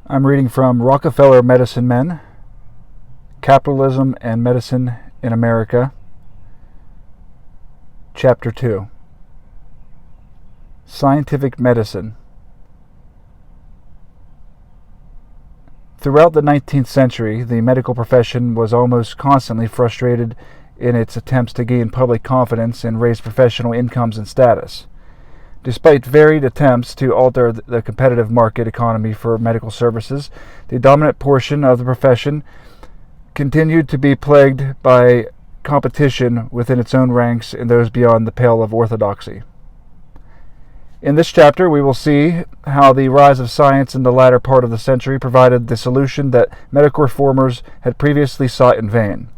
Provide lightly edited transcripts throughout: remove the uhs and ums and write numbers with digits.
I'm reading from Rockefeller Medicine Men, Capitalism and Medicine in America, Chapter 2, Scientific Medicine. Throughout the 19th century, the medical profession was almost constantly frustrated in its attempts to gain public confidence and raise professional incomes and status. Despite varied attempts to alter the competitive market economy for medical services, the dominant portion of the profession continued to be plagued by competition within its own ranks and those beyond the pale of orthodoxy. In this chapter, we will see how the rise of science in the latter part of the century provided the solution that medical reformers had previously sought in vain.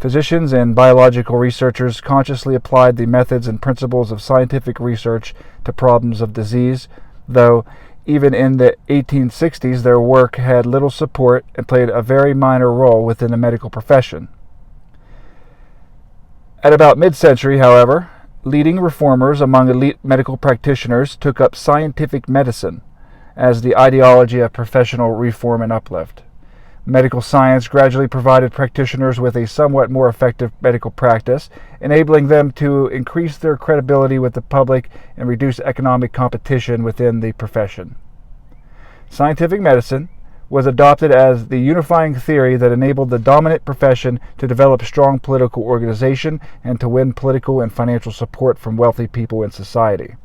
Physicians and biological researchers consciously applied the methods and principles of scientific research to problems of disease, though even in the 1860s their work had little support and played a very minor role within the medical profession. At about mid-century, however, leading reformers among elite medical practitioners took up scientific medicine as the ideology of professional reform and uplift. Medical science gradually provided practitioners with a somewhat more effective medical practice, enabling them to increase their credibility with the public and reduce economic competition within the profession. Scientific medicine was adopted as the unifying theory that enabled the dominant profession to develop strong political organization and to win political and financial support from wealthy people in society.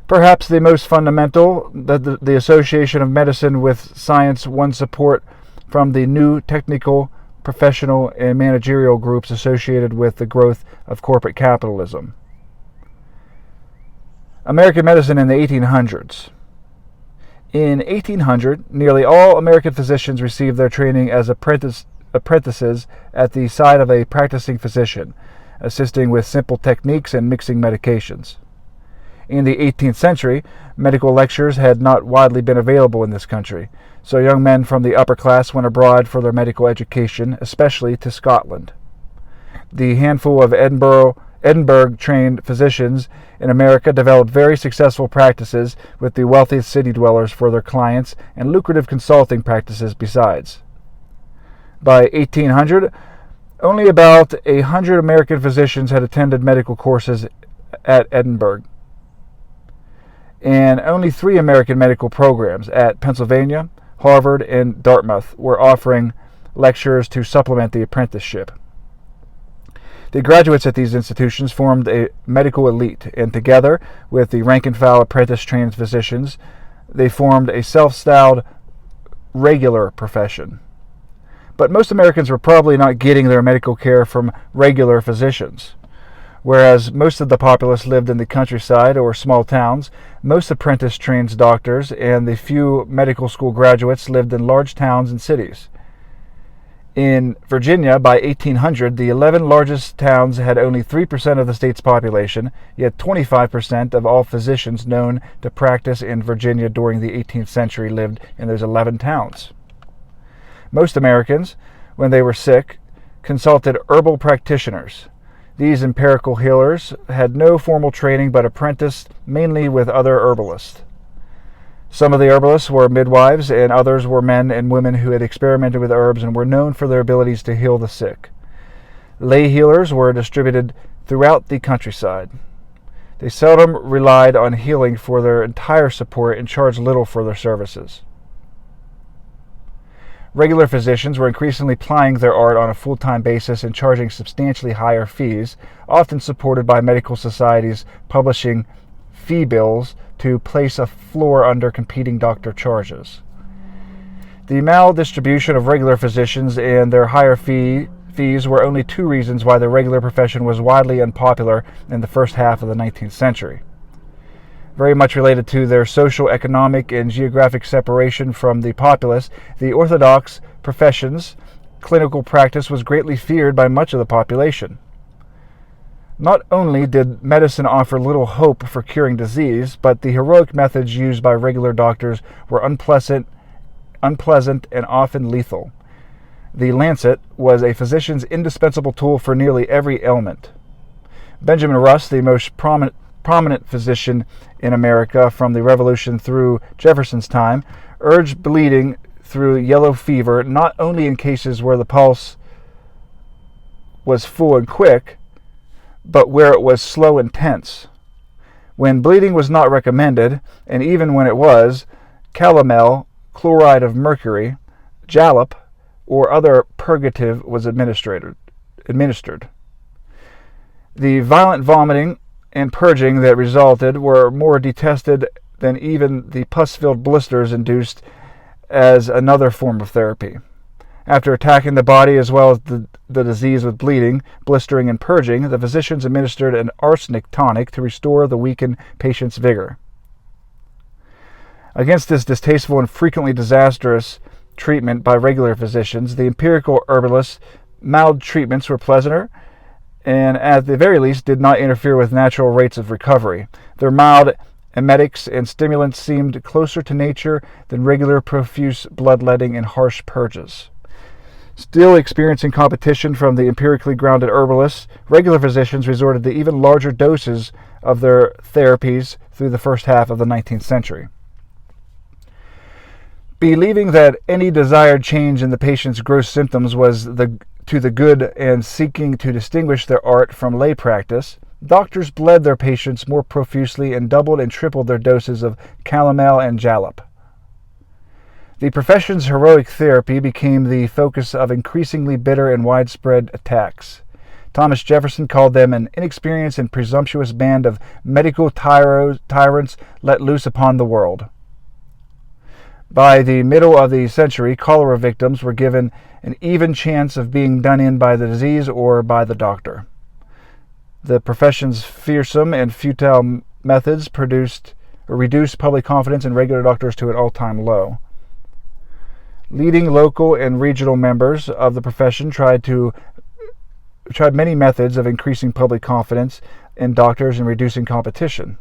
Perhaps the most fundamental, the association of medicine with science won support from the new technical, professional, and managerial groups associated with the growth of corporate capitalism. American medicine in the 1800s. In 1800, nearly all American physicians received their training as apprentices at the side of a practicing physician, assisting with simple techniques and mixing medications. In the 18th century, medical lectures had not widely been available in this country, so young men from the upper class went abroad for their medical education, especially to Scotland. The handful of Edinburgh-trained physicians in America developed very successful practices with the wealthiest city dwellers for their clients and lucrative consulting practices besides. By 1800, only about 100 American physicians had attended medical courses at Edinburgh, and only 3 American medical programs at Pennsylvania, Harvard, and Dartmouth were offering lectures to supplement the apprenticeship. The graduates at these institutions formed a medical elite, and together with the rank-and-file apprentice-trained physicians, they formed a self-styled regular profession. But most Americans were probably not getting their medical care from regular physicians. Whereas most of the populace lived in the countryside or small towns, most apprentice-trained doctors and the few medical school graduates lived in large towns and cities. In Virginia, by 1800, the 11 largest towns had only 3% of the state's population, yet 25% of all physicians known to practice in Virginia during the 18th century lived in those 11 towns. Most Americans, when they were sick, consulted herbal practitioners. These empirical healers had no formal training but apprenticed mainly with other herbalists. Some of the herbalists were midwives, and others were men and women who had experimented with herbs and were known for their abilities to heal the sick. Lay healers were distributed throughout the countryside. They seldom relied on healing for their entire support and charged little for their services. Regular physicians were increasingly plying their art on a full-time basis and charging substantially higher fees, often supported by medical societies publishing fee bills to place a floor under competing doctor charges. The maldistribution of regular physicians and their higher fees were only 2 reasons why the regular profession was widely unpopular in the first half of the 19th century. Very much related to their social, economic, and geographic separation from the populace, the orthodox profession's clinical practice was greatly feared by much of the population. Not only did medicine offer little hope for curing disease, but the heroic methods used by regular doctors were unpleasant and often lethal. The lancet was a physician's indispensable tool for nearly every ailment. Benjamin Rush, the most prominent physician in America from the Revolution through Jefferson's time, urged bleeding through yellow fever not only in cases where the pulse was full and quick, but where it was slow and tense. When bleeding was not recommended, and even when it was, calomel, chloride of mercury, jalap, or other purgative was administered. The violent vomiting and purging that resulted were more detested than even the pus-filled blisters induced as another form of therapy. After attacking the body as well as the disease with bleeding, blistering, and purging, the physicians administered an arsenic tonic to restore the weakened patient's vigor. Against this distasteful and frequently disastrous treatment by regular physicians, the empirical herbalists' mild treatments were pleasanter and at the very least did not interfere with natural rates of recovery. Their mild emetics and stimulants seemed closer to nature than regular profuse bloodletting and harsh purges. Still experiencing competition from the empirically grounded herbalists, regular physicians resorted to even larger doses of their therapies through the first half of the 19th century. Believing that any desired change in the patient's gross symptoms was to the good and seeking to distinguish their art from lay practice, doctors bled their patients more profusely and doubled and tripled their doses of calomel and jalap. The profession's heroic therapy became the focus of increasingly bitter and widespread attacks. Thomas Jefferson called them an inexperienced and presumptuous band of medical tyrants let loose upon the world. By the middle of the century, cholera victims were given an even chance of being done in by the disease or by the doctor. The profession's fearsome and futile methods reduced public confidence in regular doctors to an all-time low. Leading local and regional members of the profession tried many methods of increasing public confidence in doctors and reducing competition.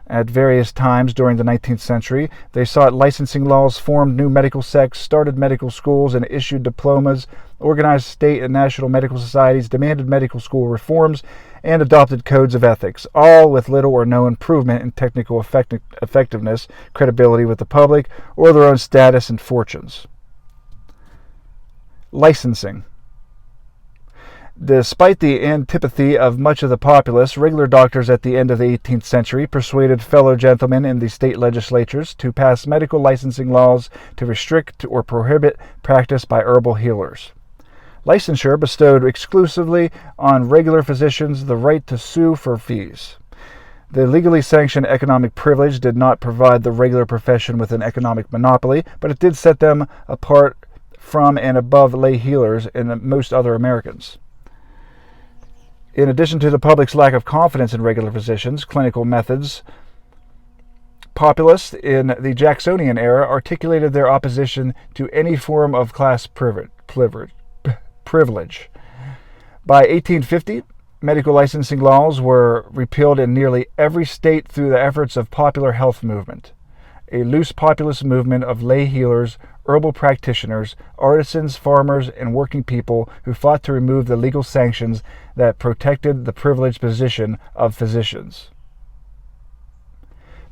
At various times during the 19th century, they sought licensing laws, formed new medical sects, started medical schools, and issued diplomas, organized state and national medical societies, demanded medical school reforms, and adopted codes of ethics, all with little or no improvement in technical effectiveness, credibility with the public, or their own status and fortunes. Licensing. Despite the antipathy of much of the populace, regular doctors at the end of the 18th century persuaded fellow gentlemen in the state legislatures to pass medical licensing laws to restrict or prohibit practice by herbal healers. Licensure bestowed exclusively on regular physicians the right to sue for fees. The legally sanctioned economic privilege did not provide the regular profession with an economic monopoly, but it did set them apart from and above lay healers and most other Americans. In addition to the public's lack of confidence in regular physicians' clinical methods, populists in the Jacksonian era articulated their opposition to any form of class privilege. By 1850, medical licensing laws were repealed in nearly every state through the efforts of popular health movement, a loose populist movement of lay healers, herbal practitioners, artisans, farmers, and working people who fought to remove the legal sanctions that protected the privileged position of physicians.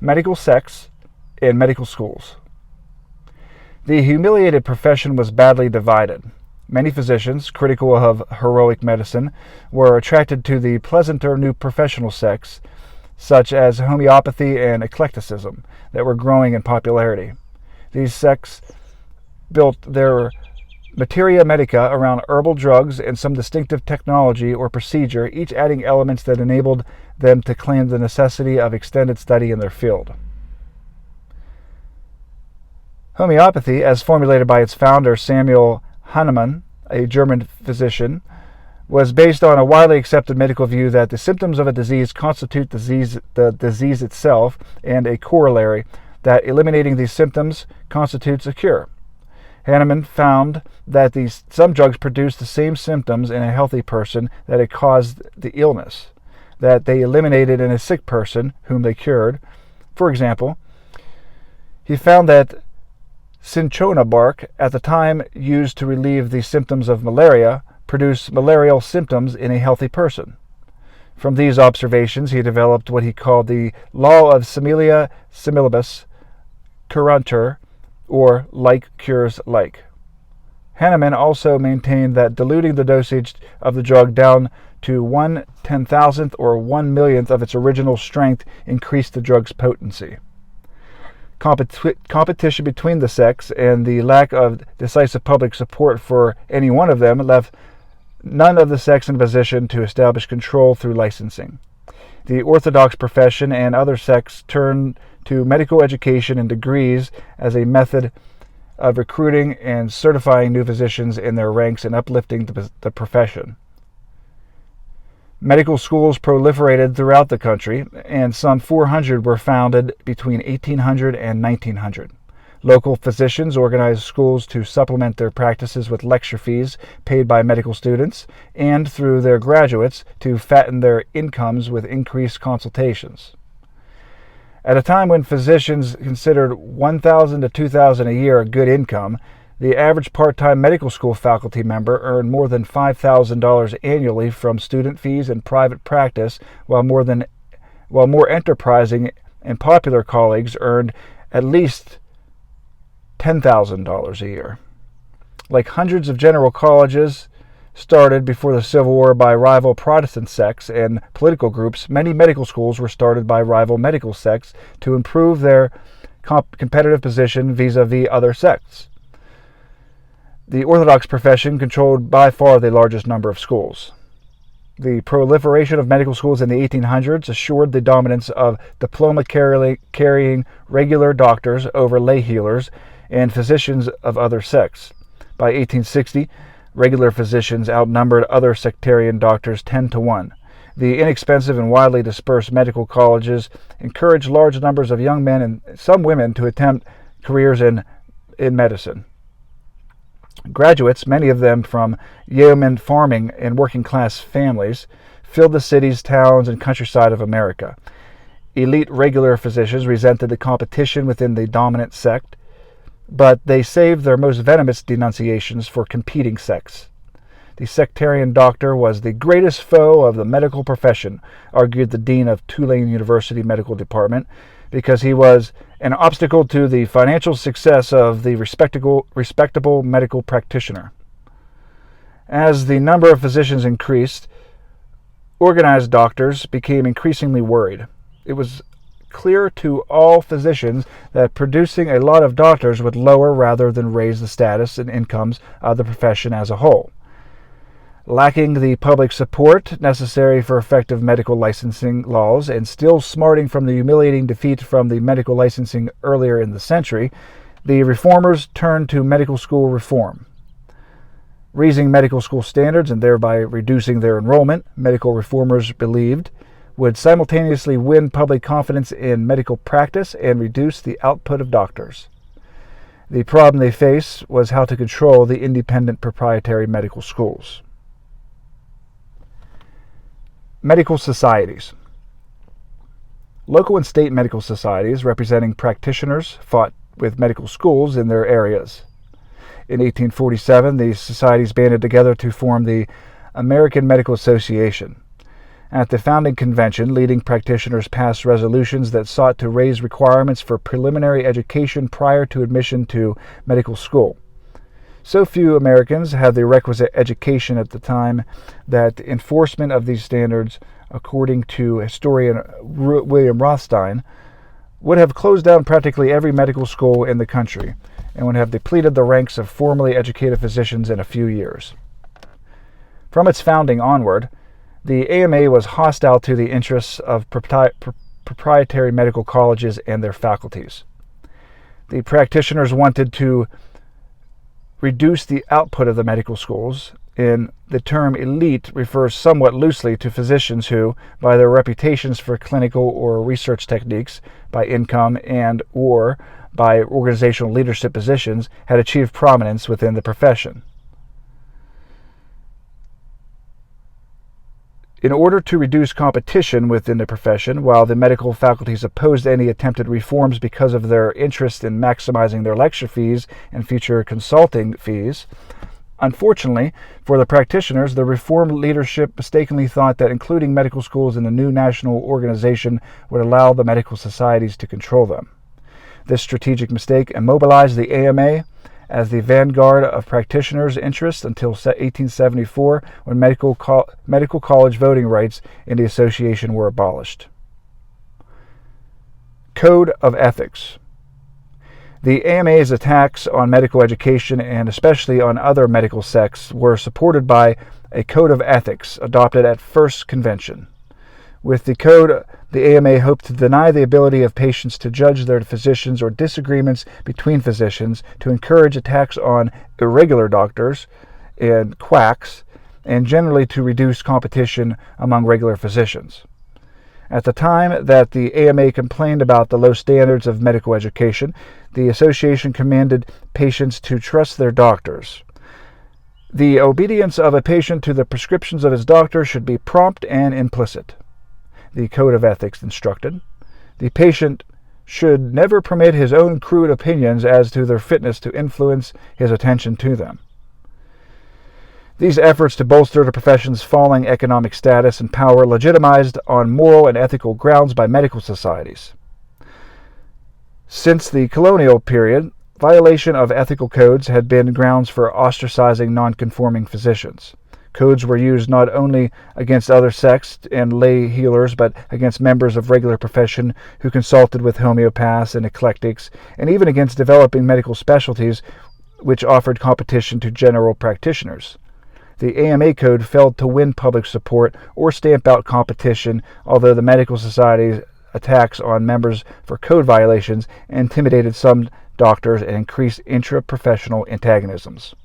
Medical sects and medical schools. The humiliated profession was badly divided. Many physicians, critical of heroic medicine, were attracted to the pleasanter new professional sects, such as homeopathy and eclecticism, that were growing in popularity. These sects built their materia medica around herbal drugs and some distinctive technology or procedure, each adding elements that enabled them to claim the necessity of extended study in their field. Homeopathy, as formulated by its founder Samuel Hahnemann, a German physician, was based on a widely accepted medical view that the symptoms of a disease constitute the disease itself, and a corollary that eliminating these symptoms constitutes a cure. Hahnemann found that some drugs produce the same symptoms in a healthy person that it caused the illness, that they eliminated in a sick person whom they cured. For example, he found that cinchona bark, at the time used to relieve the symptoms of malaria, produced malarial symptoms in a healthy person. From these observations, he developed what he called the law of similia similibus curantur, or like cures like. Hahnemann also maintained that diluting the dosage of the drug down to 1/10,000th or 1/1,000,000th of its original strength increased the drug's potency. Competition between the sects and the lack of decisive public support for any one of them left none of the sects in a position to establish control through licensing. The Orthodox profession and other sects turned to medical education and degrees as a method of recruiting and certifying new physicians in their ranks and uplifting the profession. Medical schools proliferated throughout the country, and some 400 were founded between 1800 and 1900. Local physicians organized schools to supplement their practices with lecture fees paid by medical students and through their graduates to fatten their incomes with increased consultations. At a time when physicians considered $1,000 to $2,000 a year a good income, the average part-time medical school faculty member earned more than $5,000 annually from student fees and private practice, while more enterprising and popular colleagues earned at least $10,000 a year. Like hundreds of general colleges started before the Civil War by rival Protestant sects and political groups, many medical schools were started by rival medical sects to improve their competitive position vis-a-vis other sects. The Orthodox profession controlled by far the largest number of schools. The proliferation of medical schools in the 1800s assured the dominance of diploma-carrying regular doctors over lay healers and physicians of other sects. By 1860, regular physicians outnumbered other sectarian doctors 10 to 1. The inexpensive and widely dispersed medical colleges encouraged large numbers of young men and some women to attempt careers in medicine. Graduates, many of them from yeoman farming and working-class families, filled the cities, towns, and countryside of America. Elite regular physicians resented the competition within the dominant sect, but they saved their most venomous denunciations for competing sects. The sectarian doctor was the greatest foe of the medical profession, argued the dean of Tulane University Medical Department, because he was an obstacle to the financial success of the respectable medical practitioner. As the number of physicians increased, organized doctors became increasingly worried. It was clear to all physicians that producing a lot of doctors would lower rather than raise the status and incomes of the profession as a whole. Lacking the public support necessary for effective medical licensing laws and still smarting from the humiliating defeat from the medical licensing earlier in the century, the reformers turned to medical school reform. Raising medical school standards and thereby reducing their enrollment, medical reformers believed, would simultaneously win public confidence in medical practice and reduce the output of doctors. The problem they faced was how to control the independent proprietary medical schools. Medical societies. Local and state medical societies representing practitioners fought with medical schools in their areas. In 1847, these societies banded together to form the American Medical Association. At the founding convention, leading practitioners passed resolutions that sought to raise requirements for preliminary education prior to admission to medical school. So few Americans had the requisite education at the time that enforcement of these standards, according to historian William Rothstein, would have closed down practically every medical school in the country and would have depleted the ranks of formally educated physicians in a few years. From its founding onward, the AMA was hostile to the interests of proprietary medical colleges and their faculties. The practitioners wanted to reduce the output of the medical schools, and the term elite refers somewhat loosely to physicians who, by their reputations for clinical or research techniques, by income and or by organizational leadership positions, had achieved prominence within the profession. In order to reduce competition within the profession, while the medical faculties opposed any attempted reforms because of their interest in maximizing their lecture fees and future consulting fees, unfortunately for the practitioners, the reform leadership mistakenly thought that including medical schools in the new national organization would allow the medical societies to control them. This strategic mistake immobilized the AMA as the vanguard of practitioners' interests until 1874, when medical college voting rights in the association were abolished. Code of Ethics. The AMA's attacks on medical education, and especially on other medical sects, were supported by a code of ethics adopted at First Convention. With the code, the AMA hoped to deny the ability of patients to judge their physicians or disagreements between physicians, to encourage attacks on irregular doctors and quacks, and generally to reduce competition among regular physicians. At the time that the AMA complained about the low standards of medical education, the association commanded patients to trust their doctors. The obedience of a patient to the prescriptions of his doctor should be prompt and implicit. The Code of Ethics instructed, the patient should never permit his own crude opinions as to their fitness to influence his attention to them. These efforts to bolster the profession's falling economic status and power, legitimized on moral and ethical grounds by medical societies. Since the colonial period, violation of ethical codes had been grounds for ostracizing nonconforming physicians. Codes were used not only against other sects and lay healers, but against members of regular profession who consulted with homeopaths and eclectics, and even against developing medical specialties which offered competition to general practitioners. The AMA code failed to win public support or stamp out competition, although the medical society's attacks on members for code violations intimidated some doctors and increased intra-professional antagonisms.